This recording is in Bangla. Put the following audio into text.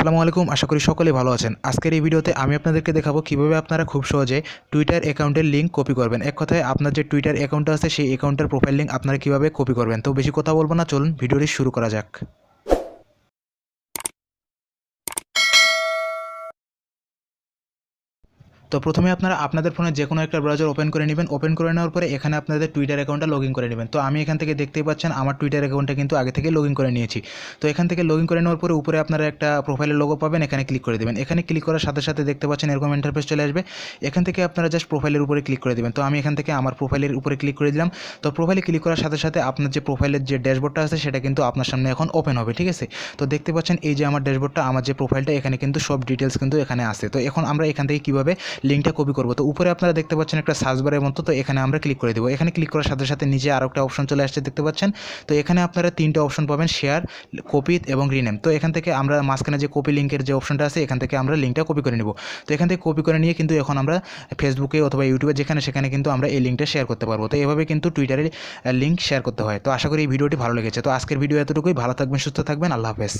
আসসালামু আলাইকুম, আশা করি সকলেই ভালো আছেন। আজকের এই ভিডিওতে আমি আপনাদেরকে দেখাবো কিভাবে আপনারা খুব সহজে টুইটার অ্যাকাউন্টের লিঙ্ক কপি করবেন। এক কথায় আপনার যে টুইটার অ্যাকাউন্ট আছে সেই অ্যাকাউন্টের প্রোফাইল লিঙ্ক আপনারা কিভাবে কপি করবেন। তো বেশি কথা বলবো না, চলুন ভিডিওটি শুরু করা যাক। তো প্রথমে আপনারা আপনাদের ফোনে যে কোনো একটা ব্রাউজার ওপেন করে নেবেন। ওপেন করে নেওয়ার পরে এখানে আপনাদের টুইটার অ্যাকাউন্টটা লগইন করে নেবেন। তো আমি এখান থেকে দেখতেই পাচ্ছেন আমার টুইটার অ্যাকাউন্টটা কিন্তু আগে থেকে লগইন করে নিয়েছি। তো এখান থেকে লগইন করে নেওয়ার পরে উপরে আপনারা একটা প্রোফাইলের লোগো পাবেন, এখানে ক্লিক করে দেবেন। এখানে ক্লিক করার সাথে সাথে দেখতে পাচ্ছেন এরকম ইন্টারফেস চলে আসবে। এখান থেকে আপনারা জাস্ট প্রোফাইলের উপরে ক্লিক করে দেবেন। তো আমি এখান থেকে আমার প্রোফাইলের উপরে ক্লিক করে দিলাম। তো প্রোফাইলে ক্লিক করার সাথে সাথে আপনার যে প্রোফাইলের যে ড্যাশবোর্ডটা আছে সেটা কিন্তু আপনার সামনে এখন ওপেন হবে, ঠিক আছে। তো দেখতে পাচ্ছেন এই যে আমার ড্যাশবোর্ডটা, আমার যে প্রোফাইলটা, এখানে কিন্তু সব ডিটেলস কিন্তু এখানে আছে। তো এখন আমরা এখান থেকে কীভাবে লিঙ্কটা কপি করবো, তো উপরে আপনারা দেখতে পাচ্ছেন একটা সার্চ বারের মতো, তো এখানে আমরা ক্লিক করে দেবো। এখানে ক্লিক করার সাথে সাথে নিচে আরও একটা অপশন চলে আসছে দেখতে পাচ্ছেন। তো এখানে আপনারা তিনটে অপশন পাবেন, শেয়ার, কপি এবং রিনেম। তো এখান থেকে আমরা মাঝখানে যে কপি লিঙ্কের যে অপশনটা আছে এখান থেকে আমরা লিঙ্কটা কপি করে নেব। তো এখান থেকে কপি করে নিয়ে কিন্তু এখন আমরা ফেসবুকে অথবা ইউটিউবে সেখানে কিন্তু আমরা এই লিঙ্কটা শেয়ার করতে পারবো। তো এভাবে কিন্তু টুইটারের লিঙ্ক শেয়ার করতে হয়। তো আশা করি এই ভিডিওটি ভালো লেগেছে। তো আজকের ভিডিও এতটুকুই। ভালো থাকবেন, সুস্থ থাকবেন, আল্লাহ হাফেজ।